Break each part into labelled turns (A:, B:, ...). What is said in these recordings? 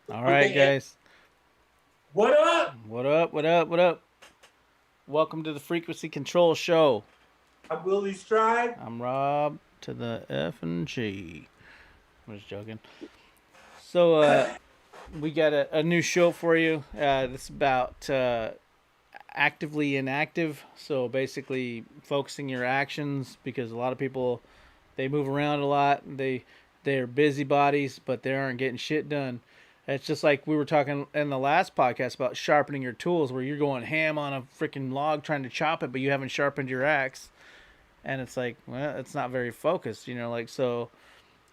A: All right, guys.
B: What up?
A: What up? What up? What up? Welcome to the Frequency Control Show.
B: I'm Willie Stride.
A: I'm Rob to the F and G. I'm just joking. So, we got a new show for you. This is about actively inactive. So basically, focusing your actions because a lot of people they move around a lot. They're busybodies, but they aren't getting shit done. It's just like we were talking in the last podcast about sharpening your tools, where you're going ham on a freaking log trying to chop it, but you haven't sharpened your axe, and it's like, well, it's not very focused, like so.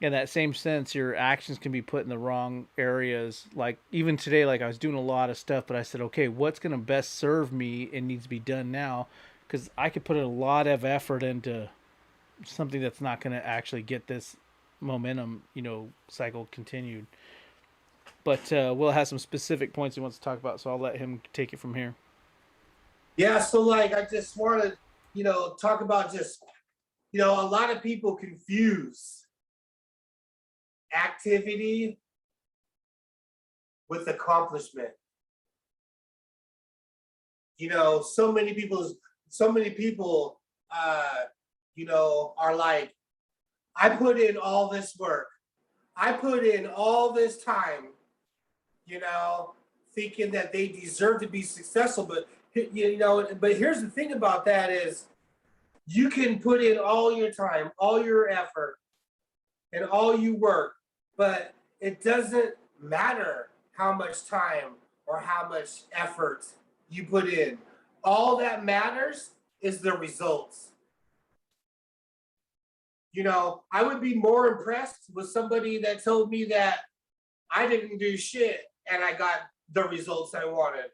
A: In that same sense, your actions can be put in the wrong areas. Like even today, like I was doing a lot of stuff, but I said, okay, what's going to best serve me and needs to be done now? Because I could put a lot of effort into something that's not going to actually get this momentum, cycle continued. But Will has some specific points he wants to talk about, so I'll let him take it from here.
B: Yeah, so I just want to, talk about just, a lot of people confuse activity with accomplishment. So many people, are like, I put in all this work. I put in all this time, you know, thinking that they deserve to be successful. But here's the thing about that is you can put in all your time, all your effort, and all you work, but it doesn't matter how much time or how much effort you put in. All that matters is the results. I would be more impressed with somebody that told me that I didn't do shit and I got the results I wanted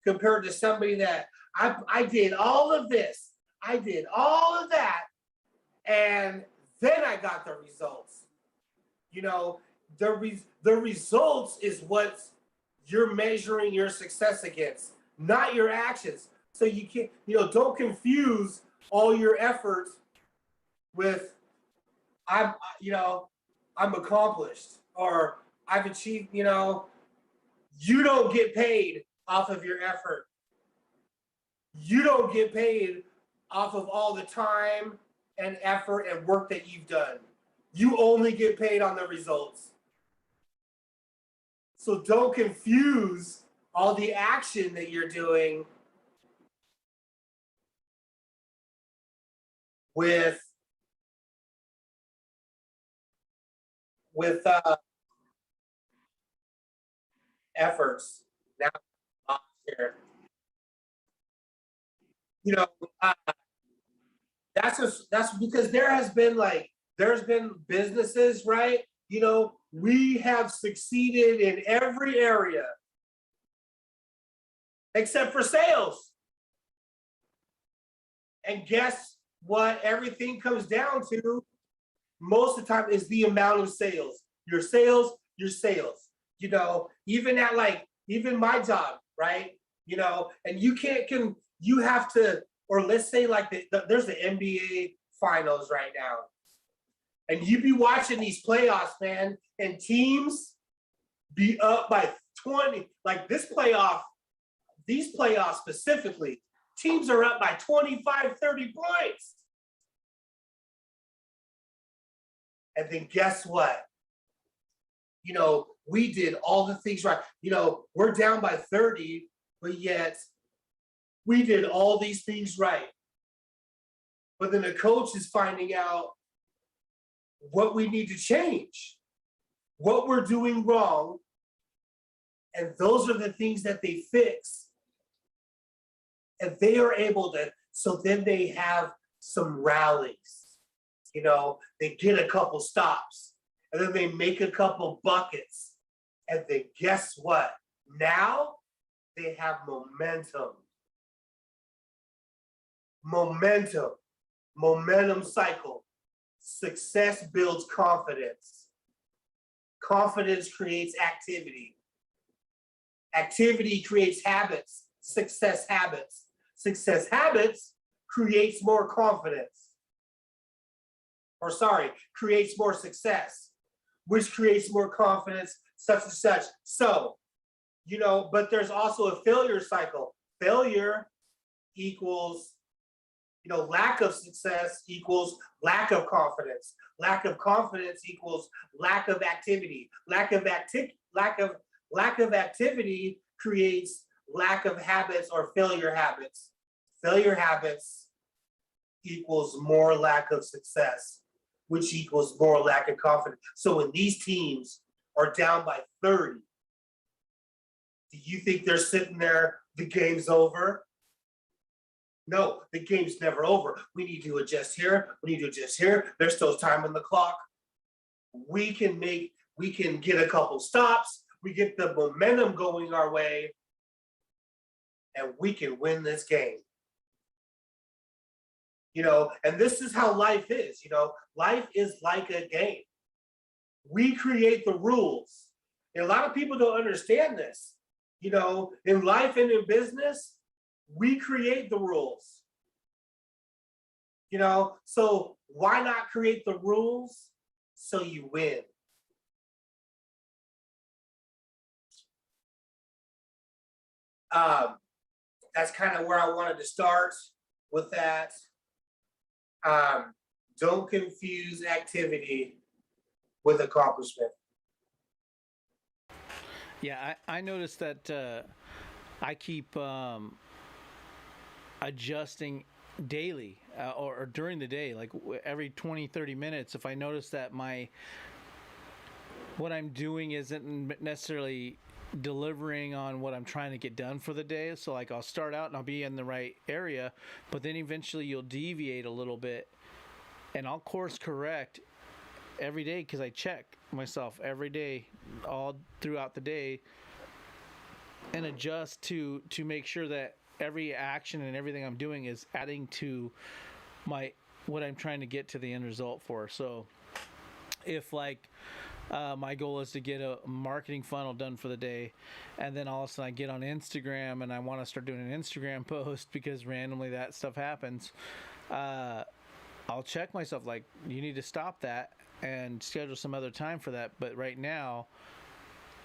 B: compared to somebody that I did all of this, I did all of that, and then I got the results. You know, the results is what you're measuring your success against, not your actions. So you can't, don't confuse all your efforts with I'm, I'm accomplished or I've achieved. You don't get paid off of your effort. You don't get paid off of all the time and effort and work that you've done. You only get paid on the results. So don't confuse all the action that you're doing with with efforts. Now, here, you know, uh, that's because there's been businesses, right? We have succeeded in every area except for sales. And guess what? Everything comes down to most of the time is the amount of sales. Your sales, your sales. Even my job, right? And you have to, or let's say there's the NBA finals right now, and you be watching these playoffs, man, and teams be up by 20. Like these playoffs specifically, teams are up by 25, 30 points. And then guess what? We did all the things right. We're down by 30, but yet we did all these things right. But then the coach is finding out what we need to change, what we're doing wrong. And those are the things that they fix. And they are able to, so then they have some rallies. They get a couple stops and then they make a couple buckets. And then guess what? Now they have momentum. Momentum cycle. Success builds confidence. Confidence creates activity. Activity creates habits, success habits. Success habits creates more confidence. Creates more success, which creates more confidence. such and such. So, but there's also a failure cycle. Failure equals, lack of success equals lack of confidence. Lack of confidence equals lack of activity. Lack of activity creates lack of habits or failure habits. Failure habits equals more lack of success, which equals more lack of confidence. So when these teams are down by 30, do you think they're sitting there, the game's over? No, the game's never over. We need to adjust here. We need to adjust here. There's still time on the clock. We can get a couple stops. We get the momentum going our way, and we can win this game. And this is how life is. Life is like a game. We create the rules. And a lot of people don't understand this. In life and in business, we create the rules. So why not create the rules so you win? That's kind of where I wanted to start with that. Don't confuse activity with accomplishment.
A: Yeah, I noticed that I keep adjusting daily or during the day, like every 20-30 minutes. If I notice that what I'm doing isn't necessarily delivering on what I'm trying to get done for the day, so like I'll start out and I'll be in the right area, but then eventually you'll deviate a little bit, and I'll course correct every day because I check myself every day, all throughout the day, and adjust to make sure that every action and everything I'm doing is adding to what I'm trying to get to the end result for. So if my goal is to get a marketing funnel done for the day, and then all of a sudden I get on Instagram and I want to start doing an Instagram post because randomly that stuff happens, I'll check myself, like, you need to stop that and schedule some other time for that. But right now,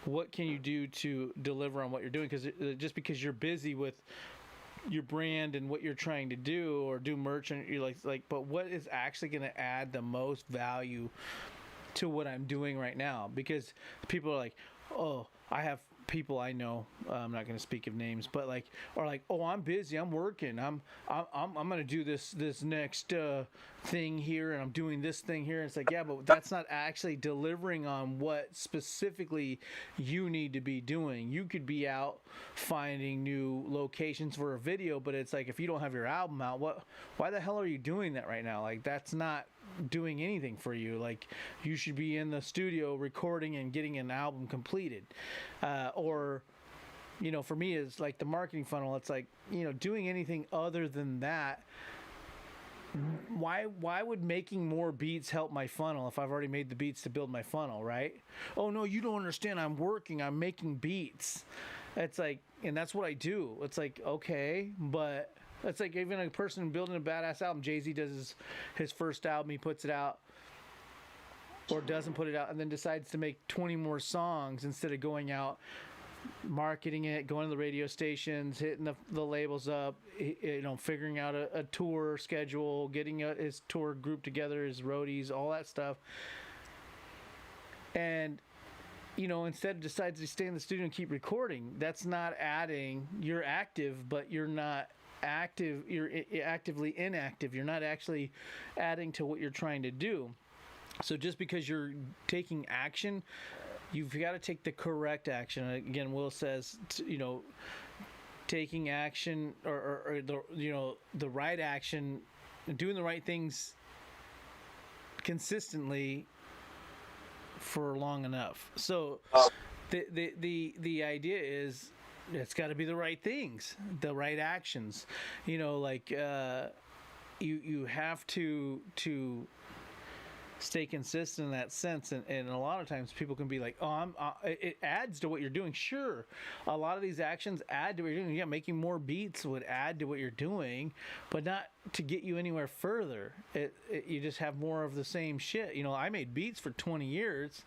A: what can you do to deliver on what you're doing? Because just because you're busy with your brand and what you're trying to do or do merch, and you're like, but what is actually going to add the most value to what I'm doing right now? Because people are like, oh, I have people I know, I'm not going to speak of names, but oh, I'm busy, I'm working, I'm going to do this next thing here, and I'm doing this thing here. And it's like, yeah, but that's not actually delivering on what specifically you need to be doing. You could be out finding new locations for a video, but it's like, if you don't have your album out, why the hell are you doing that right now? Like, that's not doing anything for you. Like, you should be in the studio recording and getting an album completed. Or for me, it's like the marketing funnel. It's like, doing anything other than that. Why would making more beats help my funnel if I've already made the beats to build my funnel, right? Oh no, you don't understand. I'm making beats. It's like, and that's what I do. It's like, okay, but it's like even a person building a badass album. Jay-Z does his first album, he puts it out, or doesn't put it out, and then decides to make 20 more songs instead of going out, marketing it, going to the radio stations, hitting the labels up, figuring out a tour schedule, getting his tour group together, his roadies, all that stuff. And instead decides to stay in the studio and keep recording. That's not adding. You're active, but you're not active. You're actively inactive. You're not actually adding to what you're trying to do. So just because you're taking action, you've got to take the correct action. Again, Will says, taking action or the right action, doing the right things consistently for long enough. So the idea is, it's got to be the right things, the right actions. You have to stay consistent in that sense, and a lot of times people can be like, oh, it adds to what you're doing. Sure, a lot of these actions add to what you're doing. Yeah, making more beats would add to what you're doing, but not to get you anywhere further. You just have more of the same shit. I made beats for 20 years,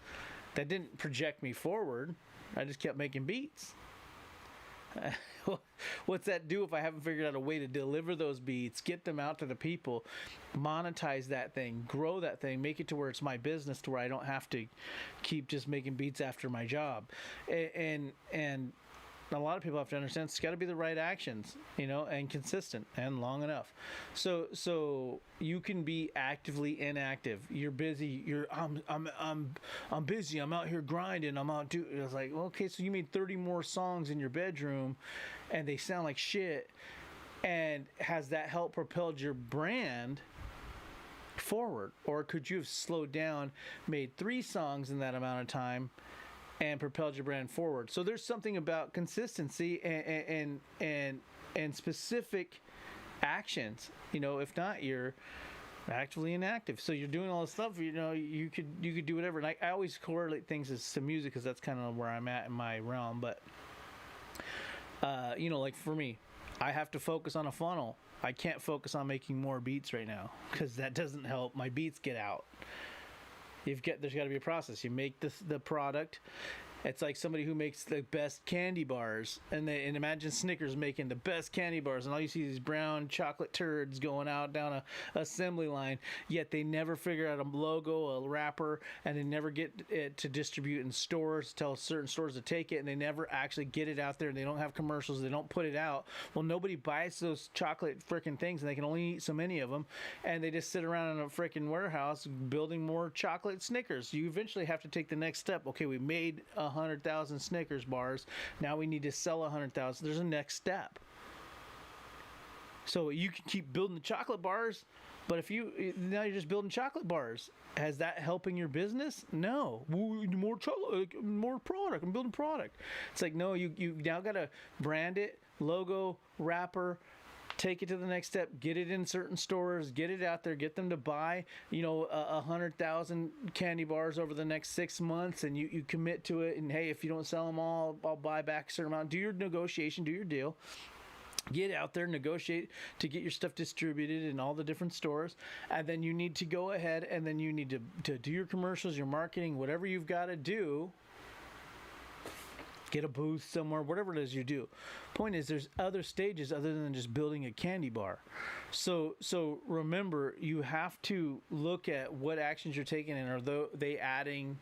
A: That didn't project me forward. I just kept making beats. What's that do if I haven't figured out a way to deliver those beats, get them out to the people, monetize that thing, grow that thing, make it to where it's my business, to where I don't have to keep just making beats after my job. And a lot of people have to understand it's got to be the right actions, and consistent and long enough. So you can be actively inactive. You're busy. I'm busy. I'm out here grinding. I'm out doing. It's like, well, okay, so you made 30 more songs in your bedroom, and they sound like shit. And has that helped propelled your brand forward, or could you have slowed down, made 3 songs in that amount of time, and propelled your brand forward? So there's something about consistency and specific actions. If not, you're actively inactive. So you're doing all this stuff. You could do whatever. And I always correlate things to music, because that's kind of where I'm at in my realm. But like for me, I have to focus on a funnel. I can't focus on making more beats right now, because that doesn't help my beats get out. There's got to be a process. You make the product. It's like somebody who makes the best candy bars, and imagine Snickers making the best candy bars, and all you see is these brown chocolate turds going out down a assembly line. Yet they never figure out a logo, a wrapper, and they never get it to distribute in stores, tell certain stores to take it, and they never actually get it out there. And they don't have commercials. They don't put it out. Well, nobody buys those chocolate freaking things, and they can only eat so many of them, and they just sit around in a freaking warehouse building more chocolate Snickers. You eventually have to take the next step. Okay, we made 100,000 Snickers bars. Now we need to sell 100,000. There's a next step. So you can keep building the chocolate bars, but now you're just building chocolate bars. Is that helping your business? No. More chocolate, more product. I'm building product. It's like, no, you now got to brand it, logo, wrapper, take it to the next step, get it in certain stores, get it out there, get them to buy 100,000 candy bars over the next 6 months, and you commit to it. And hey, if you don't sell them all, I'll buy back a certain amount. Do your negotiation, do your deal, get out there, negotiate to get your stuff distributed in all the different stores. And then you need to go ahead, and then you need to do your commercials, your marketing, whatever you've got to do. Get a booth somewhere, whatever it is you do. Point is, there's other stages other than just building a candy bar. So remember, you have to look at what actions you're taking, and are they adding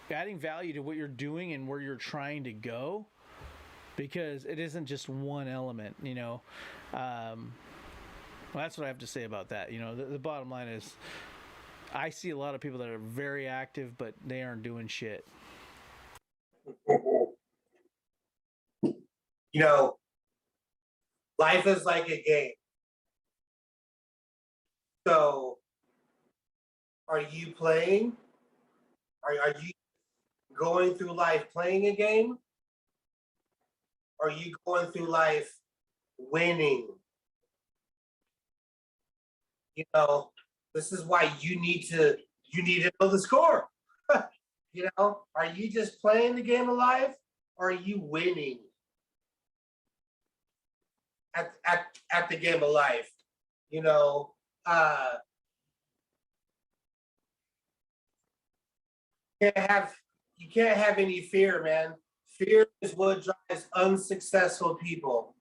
A: value to what you're doing and where you're trying to go? Because it isn't just one element, Well, that's what I have to say about that. The bottom line is, I see a lot of people that are very active, but they aren't doing shit.
B: Life is like a game. So are you playing? Are you going through life playing a game? Or are you going through life winning? This is why you need to know the score. Are you just playing the game of life, or are you winning at the game of life? You can't have any fear, man. Fear is what drives unsuccessful people.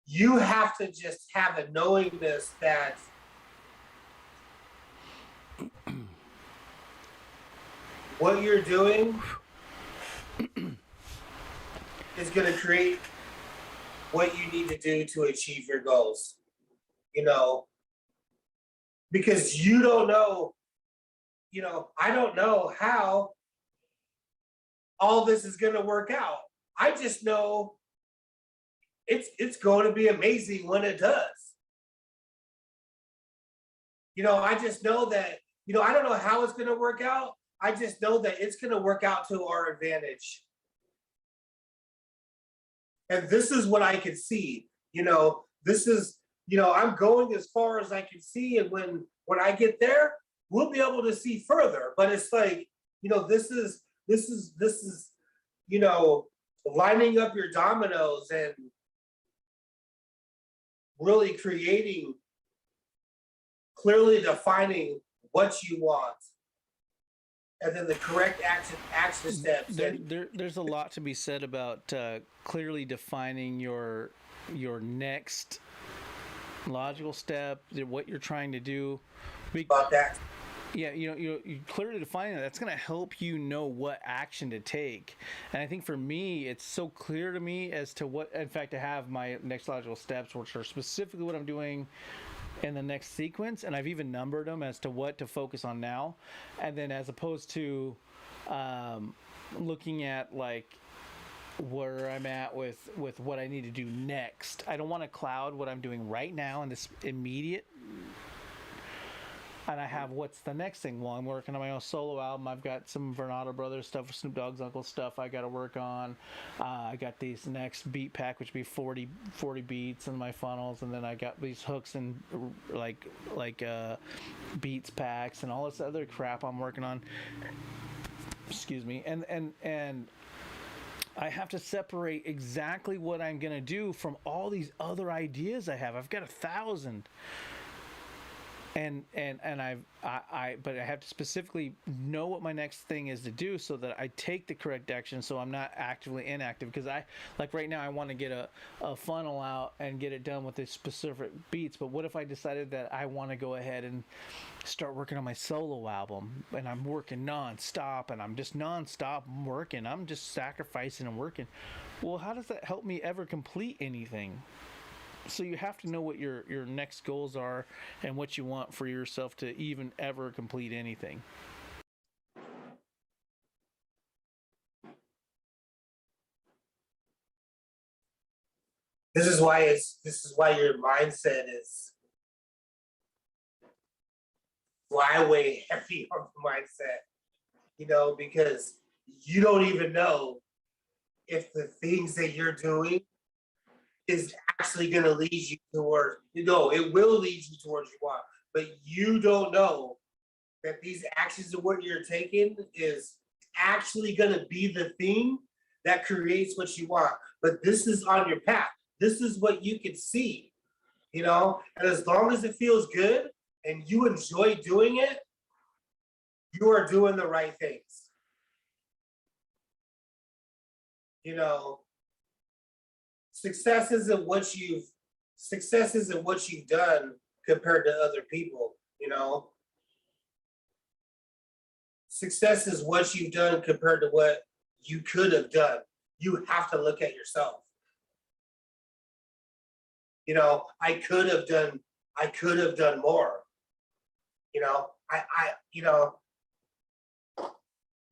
B: You have to just have a knowingness that what you're doing is going to create what you need to do to achieve your goals. Because you don't know, I don't know how all this is going to work out. I just know it's going to be amazing when it does. I just know that, I don't know how it's going to work out. I just know that it's going to work out to our advantage. And this is what I can see. This is, I'm going as far as I can see. And when I get there, we'll be able to see further. But it's like, this is, lining up your dominoes and really creating, clearly defining what you want. and then the correct action steps. And
A: There's a lot to be said about clearly defining your next logical step, what you're trying to do.
B: about that.
A: Yeah, you clearly defining that. That's going to help you know what action to take. And I think for me, it's so clear to me as to what, in fact, I have my next logical steps, which are specifically what I'm doing in the next sequence, and I've even numbered them as to what to focus on now. And then as opposed to looking at like where I'm at with what I need to do next. I don't want to cloud what I'm doing right now in this immediate. And I have what's the next thing. Well, I'm working on my own solo album. I've got some Vernado Brothers stuff, Snoop Dogg's Uncle stuff I got to work on. I got these next beat pack, which would be 40 beats in my funnels, and then I got these hooks and like beats packs and all this other crap I'm working on. Excuse me, and I have to separate exactly what I'm gonna do from all these other ideas I have. I've got 1,000. And but I have to specifically know what my next thing is to do so that I take the correct action, so I'm not actively inactive. Because I, like right now, I want to get a funnel out and get it done with the specific beats. But what if I decided that I want to go ahead and start working on my solo album, and I'm working nonstop, and I'm just nonstop working. I'm just sacrificing and working. Well, how does that help me ever complete anything? So you have to know what your next goals are and what you want for yourself to even ever complete anything.
B: This is why your mindset is why I weigh heavy on the mindset, because you don't even know if the things that you're doing is actually going to lead you toward, it will lead you towards you want, but you don't know that these actions of what you're taking is actually going to be the thing that creates what you want. But this is on your path. This is what you can see, and as long as it feels good and you enjoy doing it, you are doing the right things. Success isn't what you've done compared to other people. Success is what you've done compared to what you could have done. You have to look at yourself. I could have done more.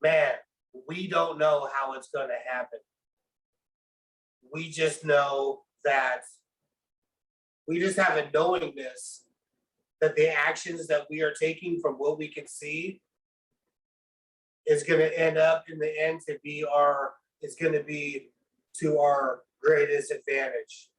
B: Man, we don't know how it's going to happen. We just know that we just have a knowingness that the actions that we are taking from what we can see is going to end up in the end to be to our greatest advantage.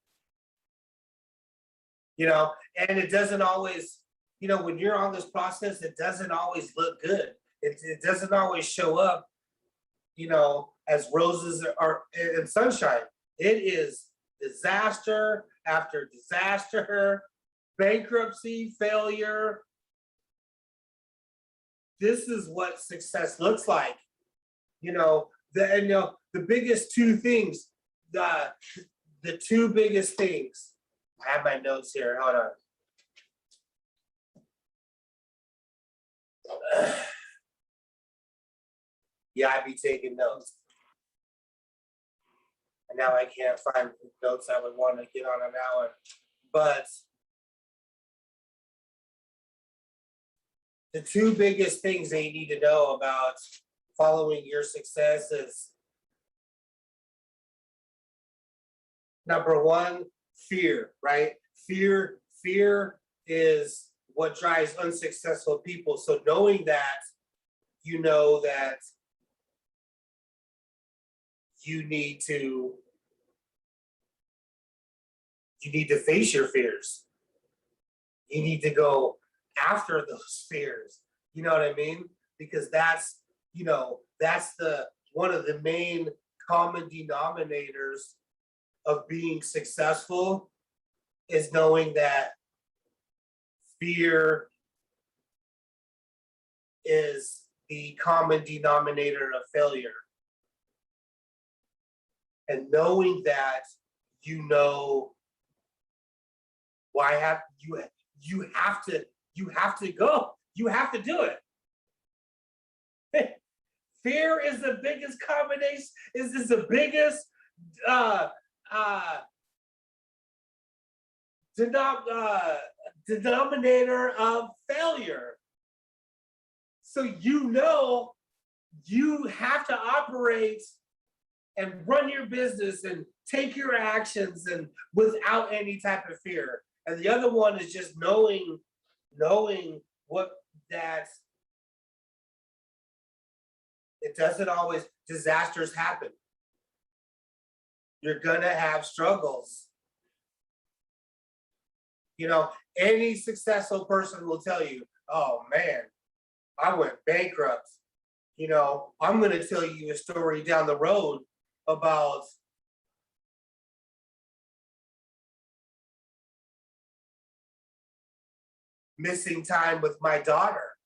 B: And it doesn't always, when you're on this process, it doesn't always look good. It doesn't always show up, as roses are and sunshine. It is disaster after disaster, bankruptcy, failure. This is what success looks like. The biggest two things, the two biggest things. I have my notes here. Hold on. Yeah, I'd be taking notes. And now I can't find the notes I would want to get on that one. But the two biggest things that you need to know about following your success is, number one, fear, right? Fear is what drives unsuccessful people. So knowing that, that you need to face your fears. You need to go after those fears. You know what I mean? Because that's the one of the main common denominators of being successful is knowing that fear is the common denominator of failure. And knowing that, you know, why have you have to go. You have to do it. Fear is the biggest combination, is the biggest denominator of failure. So you know you have to operate and run your business and take your actions and without any type of fear. And the other one is just knowing what that it doesn't always, disasters happen. You're gonna have struggles. You know, any successful person will tell you, oh man, I went bankrupt. You know, I'm gonna tell you a story down the road about missing time with my daughter.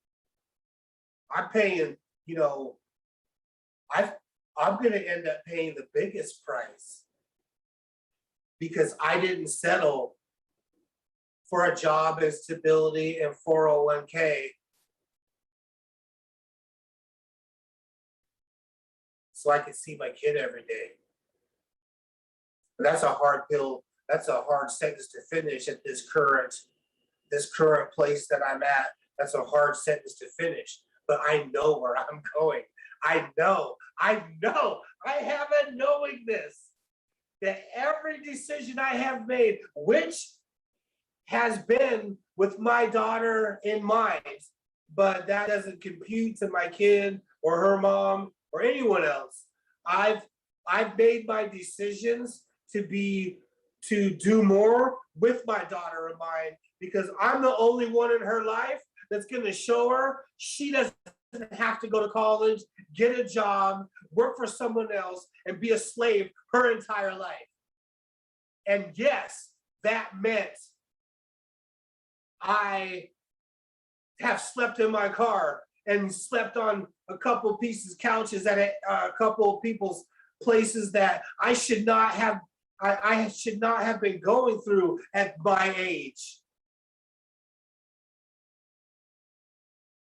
B: I'm paying, you know, I'm gonna end up paying the biggest price because I didn't settle for a job and stability and 401k. So I could see my kid every day. That's a hard pill. That's a hard sentence to finish at this current place that I'm at. That's a hard sentence to finish, but I know where I'm going. I know. I have a knowingness that every decision I have made, which has been with my daughter in mind, but that doesn't compute to my kid or her mom or anyone else. I've made my decisions to do more with my daughter of mine because I'm the only one in her life that's going to show her she doesn't have to go to college, get a job, work for someone else, and be a slave her entire life. And yes, that meant I have slept in my car and slept on a couple pieces couches at a couple of people's places that I should not have been going through at my age.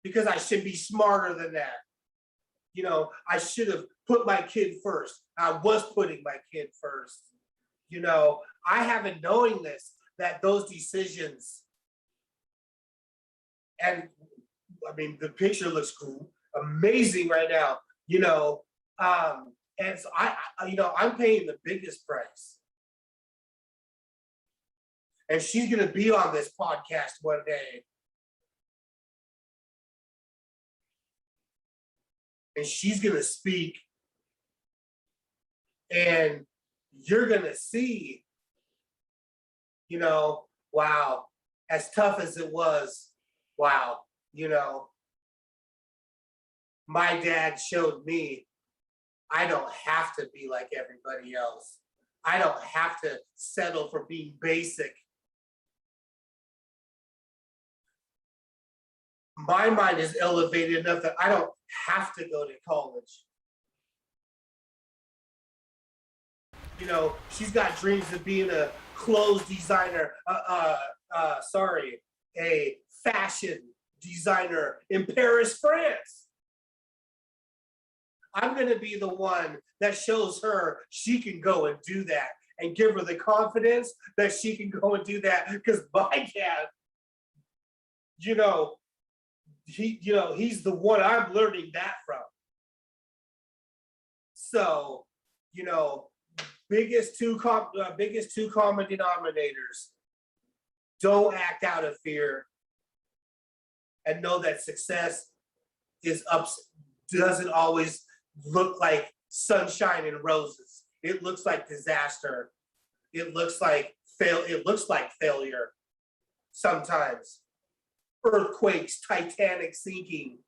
B: Because I should be smarter than that. You know, I should have put my kid first. I was putting my kid first. You know, I have a knowingness that those decisions, and I mean, the picture looks amazing right now, you know, and so I'm paying the biggest price. And she's going to be on this podcast one day. And she's going to speak. And you're going to see, you know, wow, as tough as it was, wow, you know, my dad showed me I don't have to be like everybody else. I don't have to settle for being basic. My mind is elevated enough that I don't have to go to college. You know, she's got dreams of being a clothes designer, a fashion designer in Paris, France. I'm going to be the one that shows her she can go and do that and give her the confidence that she can go and do that. Because my dad, you know, he's the one I'm learning that from. So, you know, biggest two common denominators. Don't act out of fear, and know that success doesn't always look like sunshine and roses. It looks like disaster. It looks like failure sometimes. Earthquakes, Titanic sinking.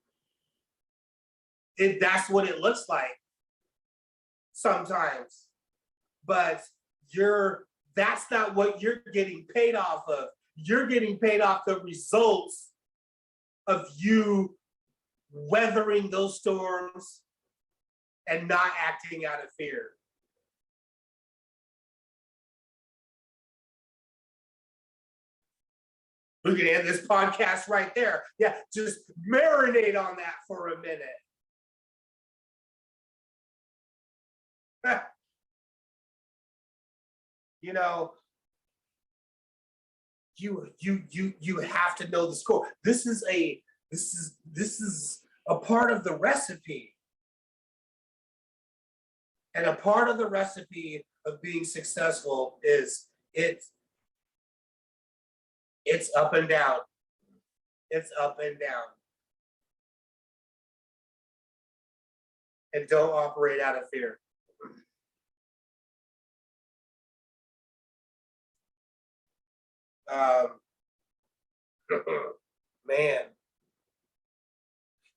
B: That's what it looks like sometimes. But that's not what you're getting paid off of. You're getting paid off the results of you weathering those storms and not acting out of fear. We can end this podcast right there. Yeah, just marinate on that for a minute. You know, you have to know the score. This is a part of the recipe. And a part of the recipe of being successful is it's up and down. It's up and down. And don't operate out of fear. Man,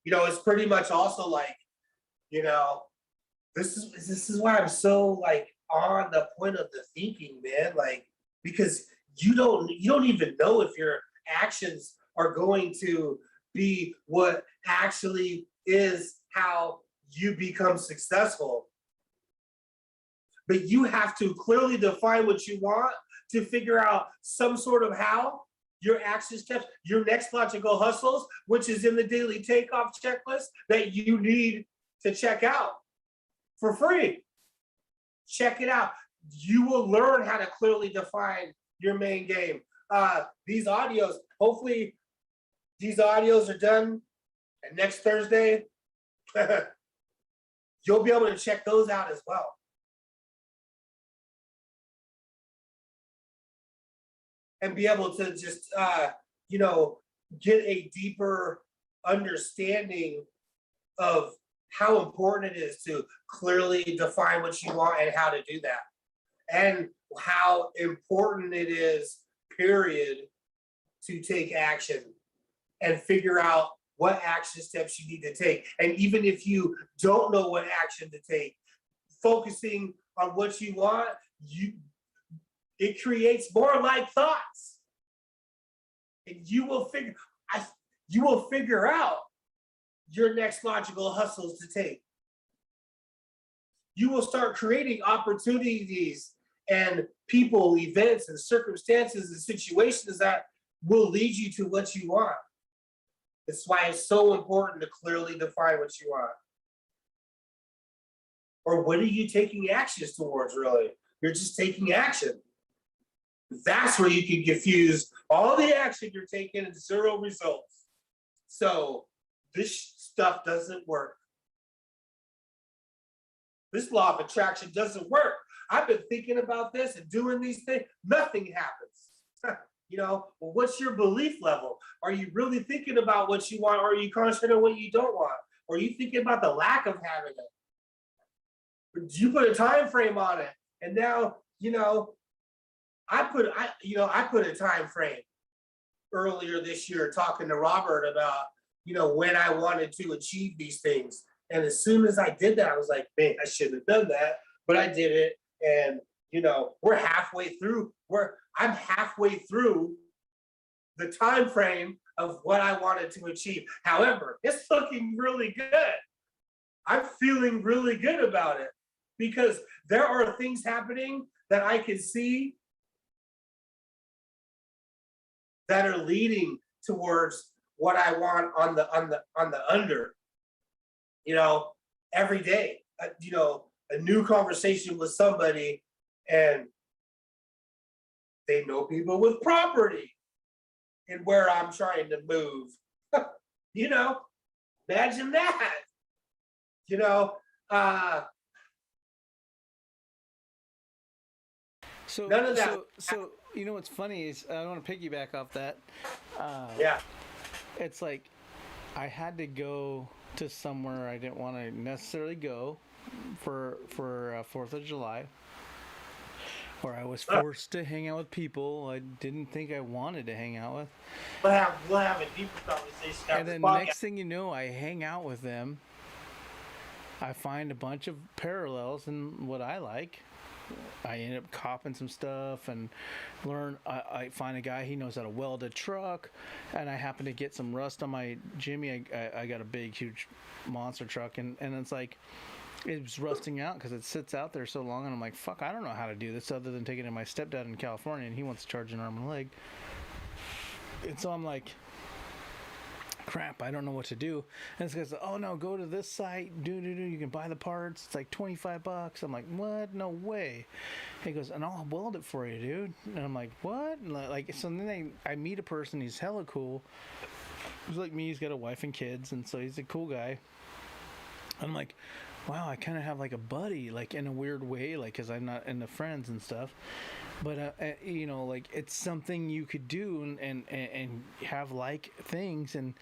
B: you know, it's pretty much also like, you know, this is why I'm so like on the point of the thinking, man. Like, because you don't even know if your actions are going to be what actually is how you become successful. But you have to clearly define what you want to figure out some sort of how your action steps, your next logical hustles, which is in the daily takeoff checklist that you need to check out for free. Check it out. You will learn how to clearly define your main game. These audios, hopefully these audios are done, and next Thursday, you'll be able to check those out as well. And be able to just, you know, get a deeper understanding of how important it is to clearly define what you want and how to do that. And how important it is, period, to take action and figure out what action steps you need to take. And even if you don't know what action to take, focusing on what you want, it creates more like thoughts. And you will figure out your next logical hustles to take. You will start creating opportunities and people, events, and circumstances and situations that will lead you to what you want. That's why it's so important to clearly define what you want. Or what are you taking actions towards, really? You're just taking action. That's where you can confuse all the action you're taking and 0 results. So this stuff doesn't work. This law of attraction doesn't work. I've been thinking about this and doing these things. Nothing happens. You know, well, what's your belief level? Are you really thinking about what you want, or are you concentrating on what you don't want? Or are you thinking about the lack of having it? You put a time frame on it, and now, you know, I put a time frame earlier this year talking to Robert about, you know, when I wanted to achieve these things. And as soon as I did that, I was like, man, I shouldn't have done that, but I did it. And, you know, I'm halfway through the time frame of what I wanted to achieve. However, it's looking really good. I'm feeling really good about it because there are things happening that I can see that are leading towards what I want on the under. You know, every day, you know, a new conversation with somebody, and they know people with property and where I'm trying to move. You know, imagine that. You know, none of that.
A: So you know what's funny is I want to piggyback off that.
B: Yeah.
A: It's like I had to go to somewhere I didn't want to necessarily go for 4th of July, where I was forced to hang out with people I didn't think I wanted to hang out with.
B: We'll have a deeper conversation.
A: And then next thing you know, I hang out with them. I find a bunch of parallels in what I like. I ended up copping some stuff and I find a guy, he knows how to weld a truck, and I happen to get some rust on my Jimmy. I got a big, huge monster truck, and it's like, it was rusting out because it sits out there so long, and I'm like, fuck, I don't know how to do this other than taking it to my stepdad in California, and he wants to charge an arm and a leg. And so I'm like, crap, I don't know what to do. And this guy's like, oh no, go to this site, you can buy the parts, it's like $25. I'm like, what? No way. He goes, and I'll weld it for you, dude. And I'm like, what? And like, so then I meet a person, he's hella cool. He's like me, he's got a wife and kids, and so he's a cool guy. I'm like, wow, I kind of have like a buddy, like in a weird way, like, because I'm not into friends and stuff. But, you know, like, it's something you could do and have like things and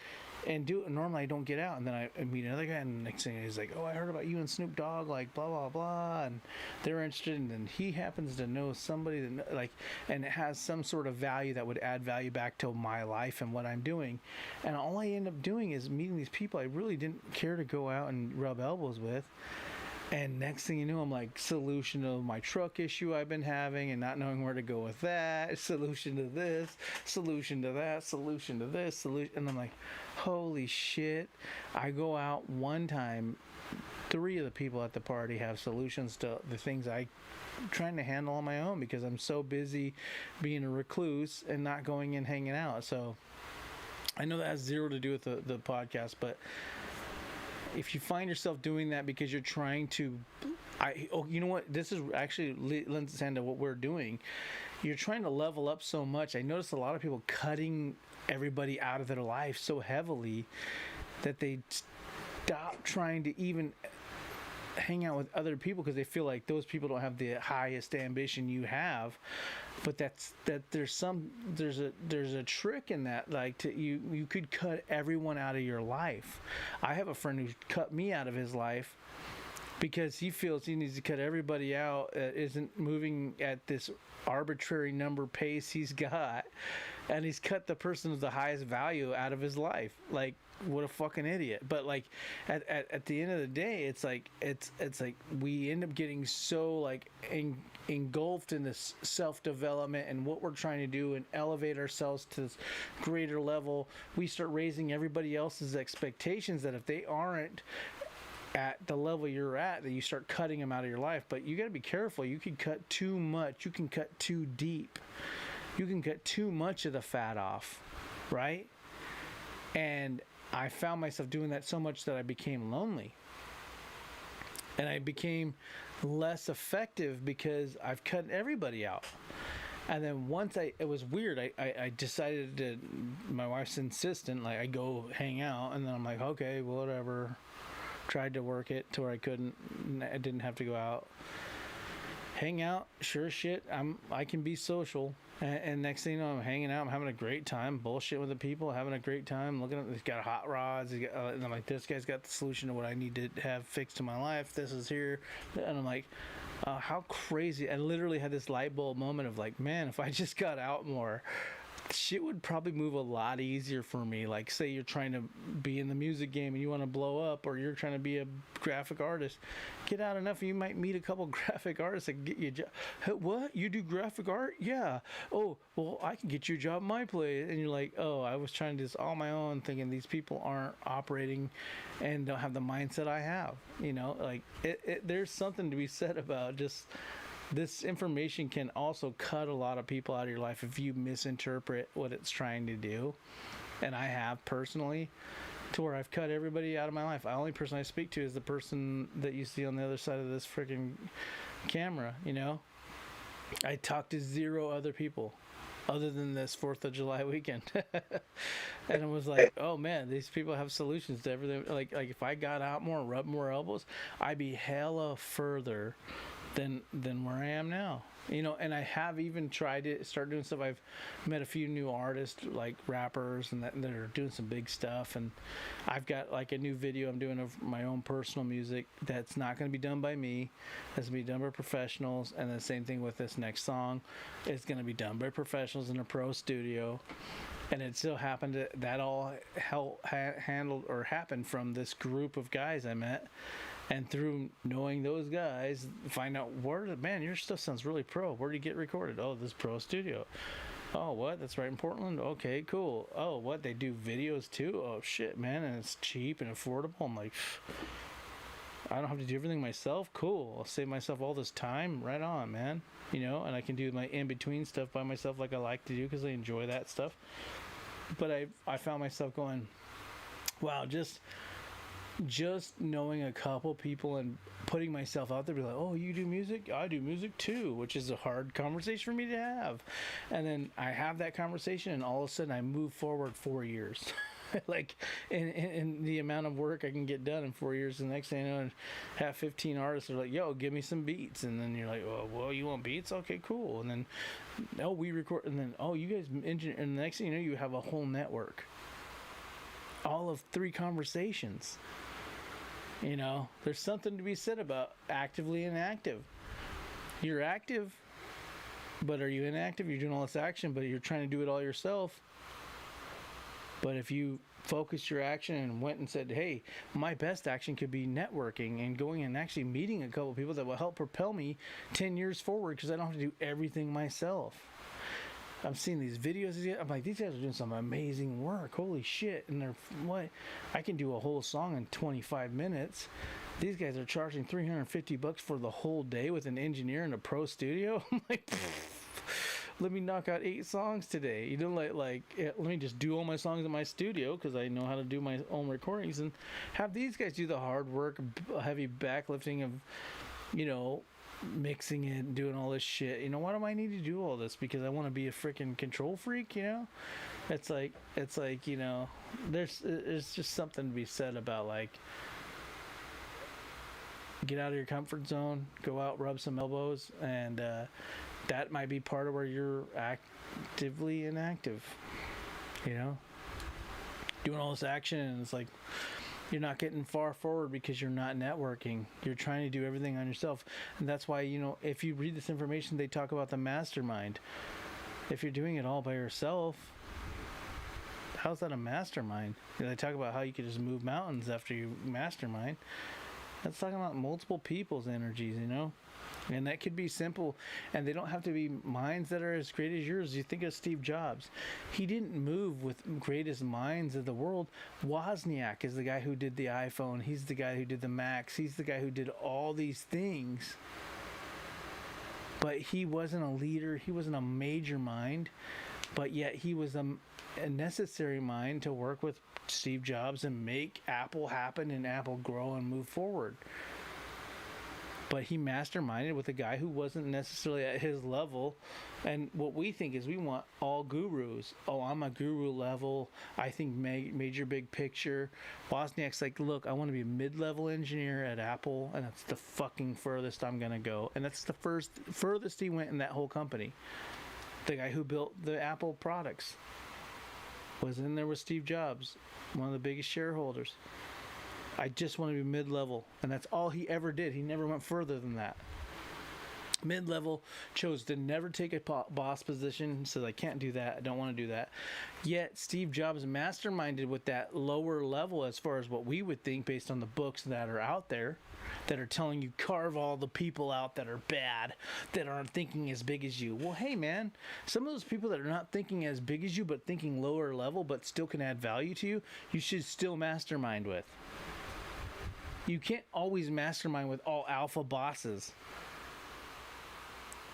A: do it. Normally I don't get out. And then I meet another guy, and the next thing he's like, oh, I heard about you and Snoop Dogg, like, blah, blah, blah. And they're interested. And then he happens to know somebody that, like, and it has some sort of value that would add value back to my life and what I'm doing. And all I end up doing is meeting these people I really didn't care to go out and rub elbows with. And next thing you know, I'm like, solution to my truck issue I've been having and not knowing where to go with that, solution to this, solution to that, solution to this, solution. And I'm like, holy shit. I go out one time, 3 of the people at the party have solutions to the things I'm trying to handle on my own because I'm so busy being a recluse and not going and hanging out. So I know that has zero to do with the podcast, but if you find yourself doing that because you're trying to, you know what? This is actually lends itself to what we're doing. You're trying to level up so much. I notice a lot of people cutting everybody out of their life so heavily that they stop trying to even hang out with other people because they feel like those people don't have the highest ambition you have. But there's a trick in that, like, you could cut everyone out of your life. I have a friend who cut me out of his life because he feels he needs to cut everybody out that isn't moving at this arbitrary number pace he's got, and he's cut the person with the highest value out of his life. Like, what a fucking idiot. But like at the end of the day, it's like we end up getting so like engulfed in this self-development and what we're trying to do and elevate ourselves to this greater level. We start raising everybody else's expectations that if they aren't at the level you're at, that you start cutting them out of your life. But you got to be careful. You can cut too much. You can cut too deep. You can cut too much of the fat off, right? And I found myself doing that so much that I became lonely. And I became less effective because I've cut everybody out. And then once it was weird, I decided to, my wife's insistent, like I go hang out, and then I'm like, okay, whatever. Tried to work it to where I didn't have to go out. Hang out, sure shit, I can be social. And next thing you know, I'm hanging out, I'm having a great time, bullshit with the people, having a great time, looking at, he's got hot rods, and I'm like, this guy's got the solution to what I need to have fixed in my life, this is here, and I'm like, how crazy. I literally had this light bulb moment of like, man, if I just got out more, shit would probably move a lot easier for me. Like, say you're trying to be in the music game and you want to blow up, or you're trying to be a graphic artist, get out enough and you might meet a couple graphic artists that can get you a job. Hey, what, you do graphic art? Yeah. Oh, well, I can get you a job in my place. And you're like, oh, I was trying to do this all my own, thinking these people aren't operating and don't have the mindset I have. You know, like there's something to be said about just this information can also cut a lot of people out of your life if you misinterpret what it's trying to do. And I have personally, to where I've cut everybody out of my life. The only person I speak to is the person that you see on the other side of this freaking camera, you know? I talk to 0 other people other than this 4th of July weekend. And it was like, oh man, these people have solutions to everything. Like if I got out more, rubbed more elbows, I'd be hella further than where I am now, you know. And I have even tried to start doing stuff. I've met a few new artists, like rappers, and that are doing some big stuff. And I've got like a new video I'm doing of my own personal music that's not going to be done by me. That's going to be done by professionals. And the same thing with this next song. It's going to be done by professionals in a pro studio. And it still happened that all happened from this group of guys I met. And through knowing those guys, find out man, your stuff sounds really pro. Where do you get recorded? Oh, this pro studio. Oh, what? That's right in Portland? Okay, cool. Oh, what? They do videos too? Oh, shit, man. And it's cheap and affordable. I'm like, I don't have to do everything myself. Cool. I'll save myself all this time. Right on, man. You know, and I can do my in-between stuff by myself like I like to do because I enjoy that stuff. But I found myself going, wow, just knowing a couple people and putting myself out there, be like, oh, you do music? I do music too, which is a hard conversation for me to have. And then I have that conversation, and all of a sudden I move forward 4 years. Like, in the amount of work I can get done in 4 years, the next thing I know, have 15 artists are like, yo, give me some beats. And then you're like, oh, well, you want beats? Okay, cool. And then, no, we record. And then, oh, you guys engineer. And the next thing you know, you have a whole network. All of 3 conversations. You know, there's something to be said about actively inactive. You're active, but are you inactive? You're doing all this action, but you're trying to do it all yourself. But if you focused your action and went and said, hey, my best action could be networking and going and actually meeting a couple of people that will help propel me 10 years forward because I don't have to do everything myself. I'm seeing these videos. I'm like, these guys are doing some amazing work. Holy shit. And they're, what? I can do a whole song in 25 minutes. These guys are charging $350 for the whole day with an engineer in a pro studio. I'm like, let me knock out 8 songs today. You know, let me just do all my songs in my studio because I know how to do my own recordings, and have these guys do the hard work, heavy backlifting of, you know, mixing it and doing all this shit. You know, why do I need to do all this? Because I want to be a freaking control freak, you know? It's like, you know, there's just something to be said about, like, get out of your comfort zone, go out, rub some elbows, and that might be part of where you're actively inactive, you know? Doing all this action, and it's like, you're not getting far forward because you're not networking. You're trying to do everything on yourself. And that's why, you know, if you read this information, they talk about the mastermind. If you're doing it all by yourself, how's that a mastermind? You know, they talk about how you could just move mountains after you mastermind. That's talking about multiple people's energies, you know? And that could be simple, and they don't have to be minds that are as great as yours. You think of Steve Jobs. He didn't move with greatest minds of the world. Wozniak is the guy who did the iPhone. He's the guy who did the Macs. He's the guy who did all these things. But he wasn't a leader. He wasn't a major mind. But yet he was a necessary mind to work with Steve Jobs and make Apple happen and Apple grow and move forward. But he masterminded with a guy who wasn't necessarily at his level. And what we think is we want all gurus. Oh, I'm a guru level. I think major big picture. Wozniak's like, look, I want to be a mid-level engineer at Apple, and that's the fucking furthest I'm going to go. And that's the furthest he went in that whole company. The guy who built the Apple products was in there with Steve Jobs, one of the biggest shareholders. I just want to be mid-level, and that's all he ever did. He never went further than that. Mid-level, chose to never take a boss position, says I can't do that, I don't want to do that. Yet Steve Jobs masterminded with that lower level as far as what we would think based on the books that are out there that are telling you carve all the people out that are bad, that aren't thinking as big as you. Well, hey man, some of those people that are not thinking as big as you but thinking lower level but still can add value to you, you should still mastermind with. You can't always mastermind with all alpha bosses.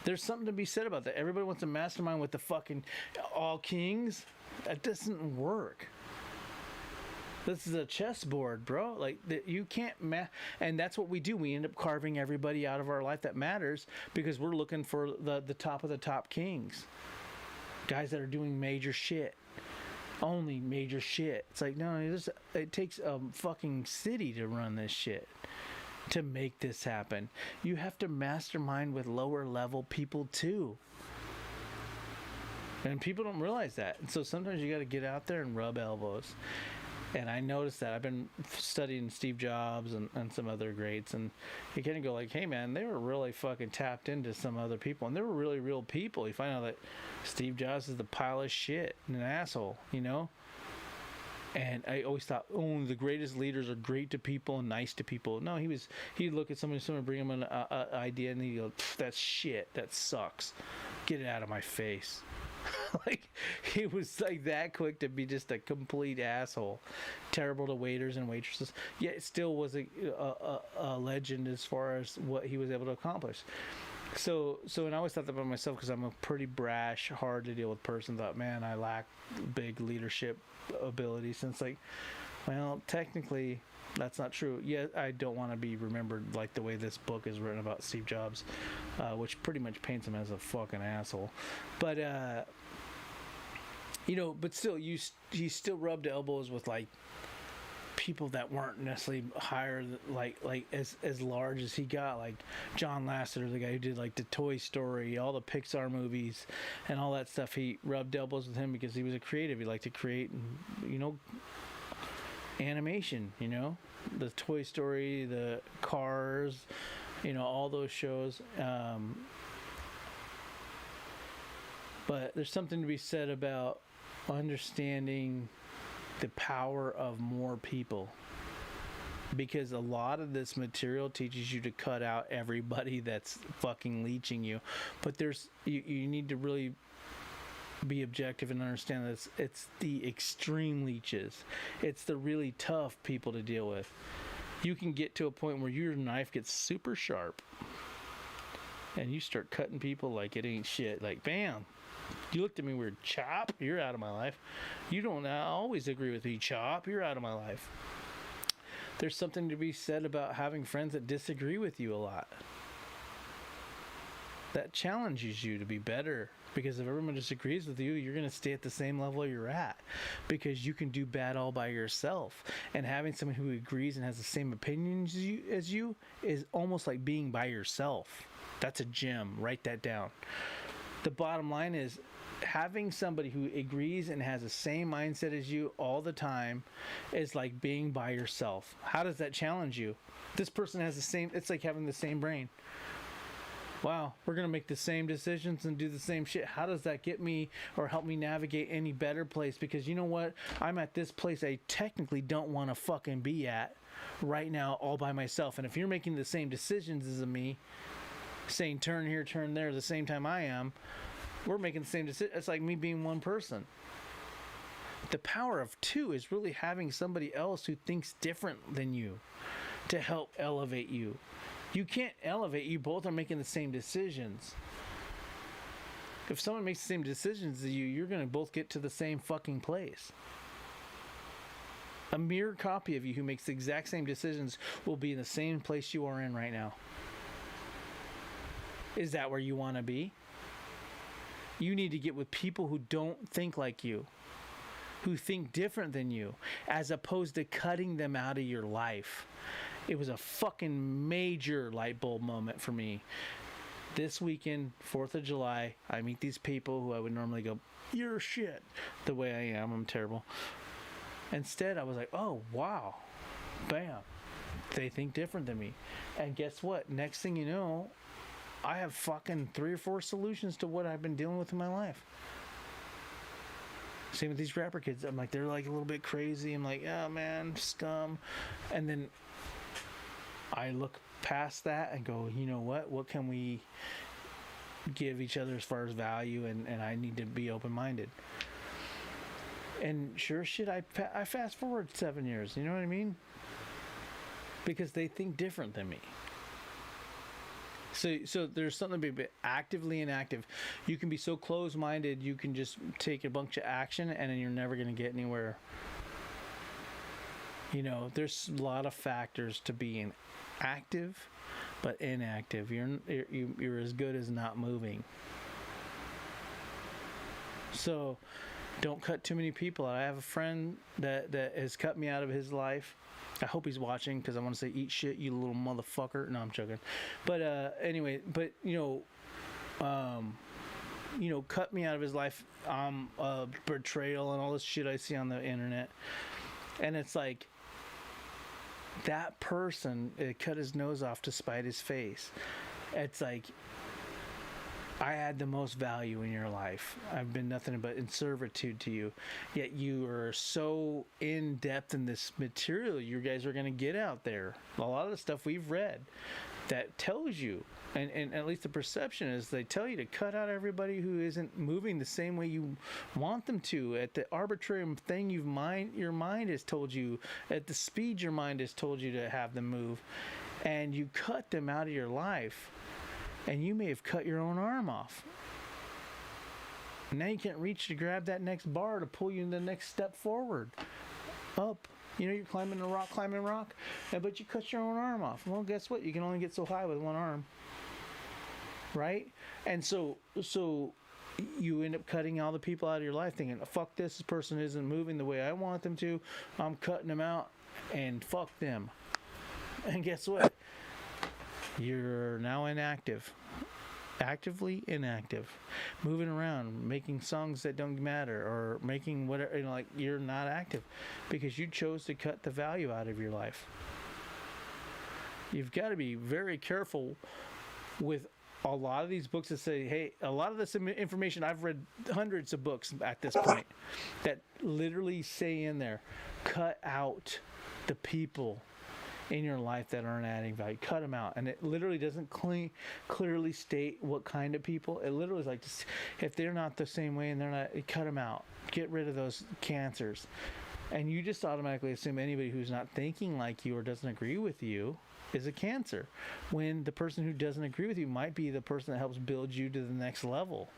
A: There's something to be said about that. Everybody wants to mastermind with the fucking all kings. That doesn't work. This is a chessboard, bro. Like, you can't and that's what we do. We end up carving everybody out of our life that matters because we're looking for the top of the top kings. Guys that are doing major shit. Only major shit. It's like, no, it takes a fucking city to run this shit, to make this happen. You have to mastermind with lower level people too. And people don't realize that. And so sometimes you got to get out there and rub elbows. And I noticed that. I've been studying Steve Jobs and some other greats, and you kind of go like, hey man, they were really fucking tapped into some other people, and they were really real people. You find out that Steve Jobs is the pile of shit and an asshole, you know? And I always thought, oh, the greatest leaders are great to people and nice to people. No, he'd look at someone bring him an idea, and he'd go, that's shit, that sucks, get it out of my face. Like, he was like that quick to be just a complete asshole, terrible to waiters and waitresses. Yet it still was a legend as far as what he was able to accomplish. So and I always thought that about myself, because I'm a pretty brash, hard to deal with person. Thought, man, I lack big leadership abilities. And it's like, well, technically that's not true. Yeah, I don't want to be remembered like the way this book is written about Steve Jobs, which pretty much paints him as a fucking asshole. But but still, he still rubbed elbows with like people that weren't necessarily higher, like as large as he got, like John Lasseter, the guy who did like the Toy Story, all the Pixar movies and all that stuff. He rubbed elbows with him because he was a creative. He liked to create, animation, the Toy Story, the Cars, all those shows. But there's something to be said about understanding the power of more people, because a lot of this material teaches you to cut out everybody that's fucking leeching you. But you need to really be objective and understand that it's the extreme leeches. It's the really tough people to deal with. You can get to a point where your knife gets super sharp and you start cutting people like it ain't shit. Like, bam. You looked at me weird, Chop, you're out of my life. You don't always agree with me, Chop, you're out of my life. There's something to be said about having friends that disagree with you a lot. That challenges you to be better, because if everyone disagrees with you, you're going to stay at the same level you're at, because you can do bad all by yourself. And having someone who agrees and has the same opinions as you is almost like being by yourself. That's a gem. Write that down. The bottom line is, having somebody who agrees and has the same mindset as you all the time is like being by yourself. How does that challenge you? This person has the same, it's like having the same brain. Wow, we're going to make the same decisions and do the same shit. How does that get me or help me navigate any better place? Because you know what? I'm at this place I technically don't want to fucking be at right now all by myself. And if you're making the same decisions as me, saying turn here, turn there, the same time I am, we're making the same decision. It's like me being one person. The power of two is really having somebody else who thinks different than you to help elevate you. You can't elevate. You both are making the same decisions. If someone makes the same decisions as you, you're going to both get to the same fucking place. A mirror copy of you who makes the exact same decisions will be in the same place you are in right now. Is that where you want to be? You need to get with people who don't think like you, who think different than you, as opposed to cutting them out of your life. It was a fucking major light bulb moment for me. This weekend, 4th of July, I meet these people who I would normally go, you're shit, the way I am, I'm terrible. Instead, I was like, oh, wow, bam, they think different than me. And guess what? Next thing you know, I have fucking 3 or 4 solutions to what I've been dealing with in my life. Same with these rapper kids. I'm like, they're like a little bit crazy. I'm like, oh man, scum. And then I look past that and go, you know what? What can we give each other as far as value? And I need to be open-minded. And sure shit, I fast forward 7 years. You know what I mean? Because they think different than me. So there's something to be actively inactive. You can be so close-minded, you can just take a bunch of action and then you're never going to get anywhere. There's a lot of factors to being active, but inactive. You're as good as not moving. So don't cut too many people out. I have a friend that has cut me out of his life. I hope he's watching, because I want to say, eat shit, you little motherfucker. No, I'm joking. But anyway, cut me out of his life. Betrayal and all this shit I see on the internet. And it's like, that person cut his nose off to spite his face. It's like, I add the most value in your life. I've been nothing but in servitude to you. Yet you are so in depth in this material you guys are going to get out there. A lot of the stuff we've read that tells you, and at least the perception is they tell you to cut out everybody who isn't moving the same way you want them to, at the arbitrary thing your mind has told you, at the speed your mind has told you to have them move, and you cut them out of your life. And you may have cut your own arm off. Now you can't reach to grab that next bar to pull you in the next step forward. Up. You know, you're climbing a rock, but you cut your own arm off. Well, guess what? You can only get so high with one arm. Right? And so you end up cutting all the people out of your life thinking, fuck this person isn't moving the way I want them to. I'm cutting them out, and fuck them. And guess what? You're now inactive. Actively inactive. Moving around, making songs that don't matter, or making whatever, like you're not active because you chose to cut the value out of your life. You've got to be very careful with a lot of these books that say, hey, a lot of this information, I've read hundreds of books at this point that literally say in there, cut out the people in your life that aren't adding value. Cut them out. And it literally doesn't clearly state what kind of people. It literally is like, just, if they're not the same way and they're not, cut them out. Get rid of those cancers. And you just automatically assume anybody who's not thinking like you or doesn't agree with you is a cancer, when the person who doesn't agree with you might be the person that helps build you to the next level.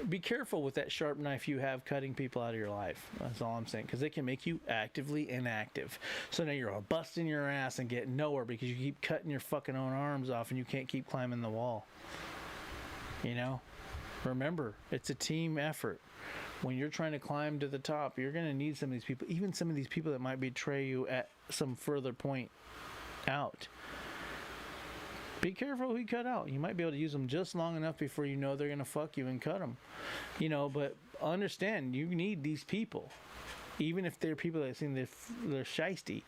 A: Be careful with that sharp knife you have cutting people out of your life. That's all I'm saying, because it can make you actively inactive. So now you're busting your ass and getting nowhere because you keep cutting your fucking own arms off and you can't keep climbing the wall. You know? Remember, it's a team effort. When you're trying to climb to the top, you're going to need some of these people, even some of these people that might betray you at some further point out. Be careful who you cut out. You might be able to use them just long enough before you know they're going to fuck you and cut them. You know, but understand, you need these people. Even if they're people that seem they're shiesty.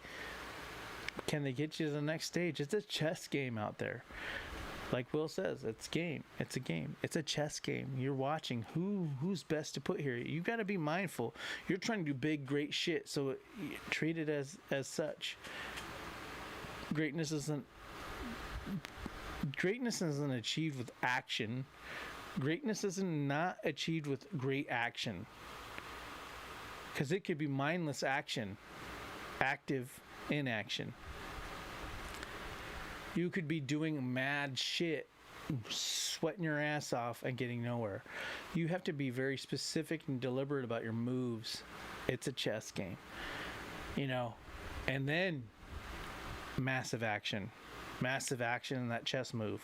A: Can they get you to the next stage? It's a chess game out there. Like Will says, it's game. It's a game. It's a chess game. You're watching who's best to put here. You got to be mindful. You're trying to do big, great shit, so treat it as such. Greatness isn't achieved with action. Greatness isn't not achieved with great action. Because it could be mindless action. Active inaction. You could be doing mad shit, sweating your ass off and getting nowhere. You have to be very specific and deliberate about your moves. It's a chess game. You know, and then massive action in that chess move.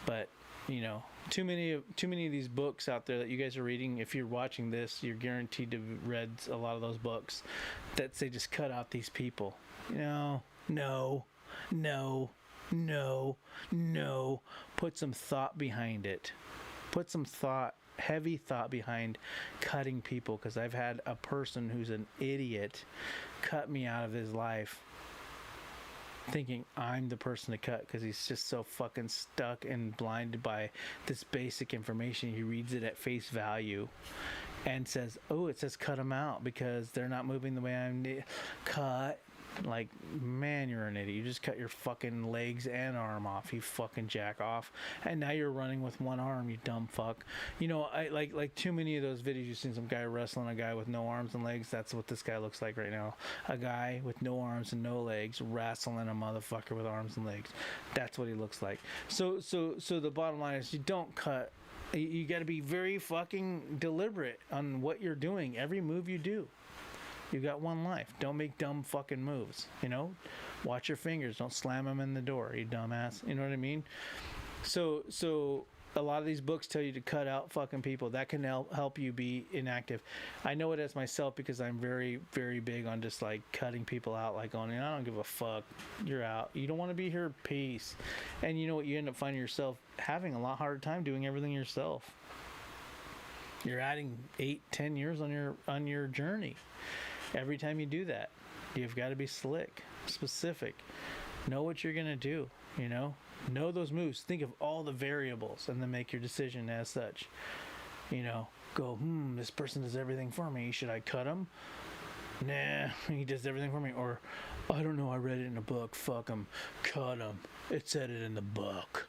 A: But you know, too many of these books out there that you guys are reading, if you're watching this, you're guaranteed to have read a lot of those books that say just cut out these people. You know, no. Put some thought behind it. Put some heavy thought behind cutting people, because I've had a person who's an idiot cut me out of his life thinking I'm the person to cut, because he's just so fucking stuck and blinded by this basic information. He reads it at face value and says, oh, it says cut them out because they're not moving the way I'm cut. Like, man, you're an idiot. You just cut your fucking legs and arm off, you fucking jack off, and now you're running with one arm, you dumb fuck. You know, I like too many of those videos you've seen, some guy wrestling a guy with no arms and legs. That's what this guy looks like right now. A guy with no arms and no legs wrestling a motherfucker with arms and legs. That's what he looks like. So the bottom line is, you don't cut. You got to be very fucking deliberate on what you're doing. Every move you do. You got one life. Don't make dumb fucking moves. You know, watch your fingers. Don't slam them in the door, you dumbass. You know what I mean? So a lot of these books tell you to cut out fucking people. That can help you be inactive. I know it as myself, because I'm very, very big on just like cutting people out, like going, I don't give a fuck. You're out. You don't want to be here. Peace. And you know what? You end up finding yourself having a lot harder time doing everything yourself. You're adding 8-10 years on your journey. Every time you do that, you've got to be slick, specific, know what you're going to do, you know, Know those moves. Think of all the variables and then make your decision as such. Go, this person does everything for me. Should I cut him? Nah, he does everything for me. Or, I don't know, I read it in a book. Fuck him. Cut him. It said it in the book.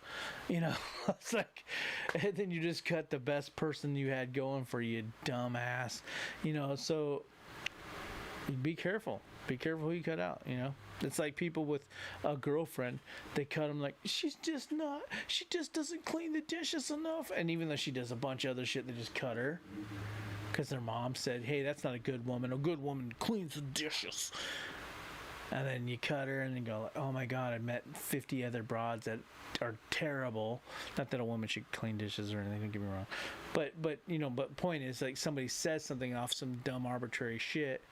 A: It's like, and then you just cut the best person you had going for you, dumbass. So be careful. Be careful who you cut out, It's like people with a girlfriend. They cut them like, she just doesn't clean the dishes enough. And even though she does a bunch of other shit, they just cut her. Because their mom said, hey, that's not a good woman. A good woman cleans the dishes. And then you cut her and you go, oh my God, I met 50 other broads that are terrible. Not that a woman should clean dishes or anything, don't get me wrong. But point is, like, somebody says something off some dumb arbitrary shit.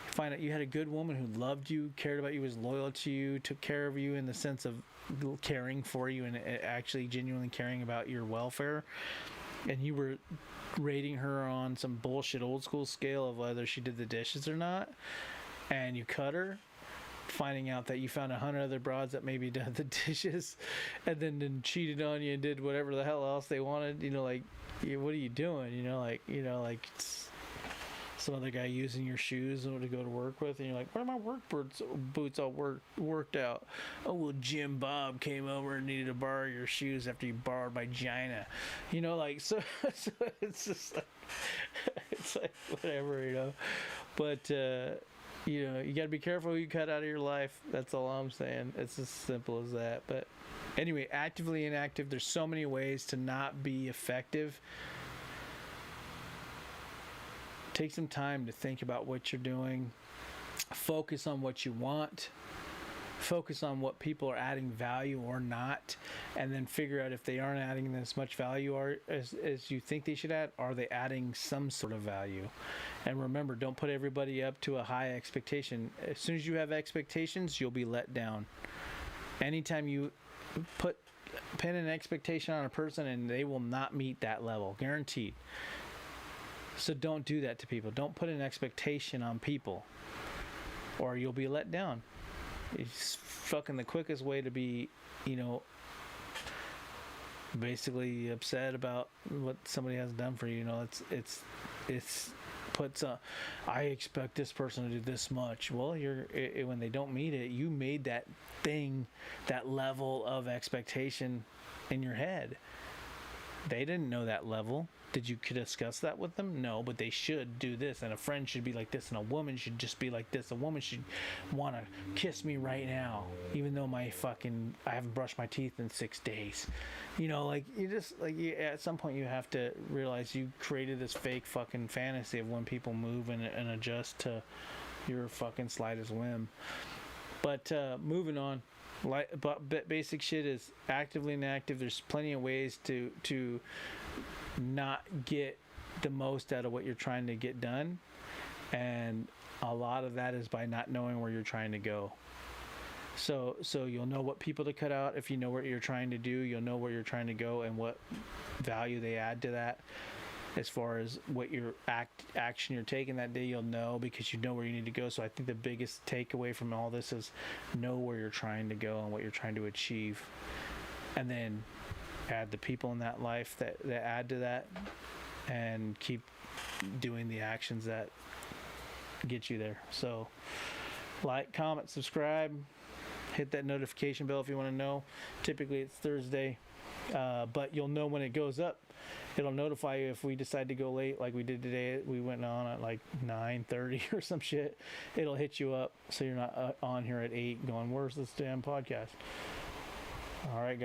A: Find out you had a good woman who loved you, cared about you, was loyal to you, took care of you in the sense of caring for you and actually genuinely caring about your welfare. And you were rating her on some bullshit old school scale of whether she did the dishes or not. And you cut her, finding out that you found 100 other broads that maybe did the dishes and then cheated on you and did whatever the hell else they wanted. What are you doing? Some other guy using your shoes to go to work with, and you're like, where are my work boots all worked out? Oh, well, Jim Bob came over and needed to borrow your shoes after you borrowed my Gina. So it's just like, it's like whatever, But, you got to be careful who you cut out of your life. That's all I'm saying. It's as simple as that. But anyway, actively inactive, there's so many ways to not be effective. Take some time to think about what you're doing. Focus on what you want. Focus on what people are adding value or not. And then figure out if they aren't adding as much value as you think they should add. Are they adding some sort of value? And remember, don't put everybody up to a high expectation. As soon as you have expectations, you'll be let down. Anytime you pin an expectation on a person and they will not meet that level, guaranteed. So don't do that to people. Don't put an expectation on people or you'll be let down. It's fucking the quickest way to be, basically upset about what somebody has done for you. It's puts I expect this person to do this much. Well, when they don't meet it, you made that thing, that level of expectation in your head. They didn't know that level. Did you discuss that with them? No, but they should do this, and a friend should be like this, and a woman should just be like this. A woman should want to kiss me right now, even though I haven't brushed my teeth in 6 days. At some point you have to realize you created this fake fucking fantasy of when people move and adjust to your fucking slightest whim. But moving on. But basic shit is actively inactive. There's plenty of ways to not get the most out of what you're trying to get done, and a lot of that is by not knowing where you're trying to go. So you'll know what people to cut out. If you know what you're trying to do, you'll know where you're trying to go and what value they add to that. As far as what your action you're taking that day, you'll know because you know where you need to go. So I think the biggest takeaway from all this is know where you're trying to go and what you're trying to achieve. And then add the people in that life that add to that and keep doing the actions that get you there. So like, comment, subscribe, hit that notification bell if you want to know. Typically it's Thursday. But you'll know when it goes up. It'll notify you if we decide to go late like we did today. We went on at like 9:30 or some shit. It'll hit you up so you're not on here at 8 going, where's this damn podcast? All right, guys.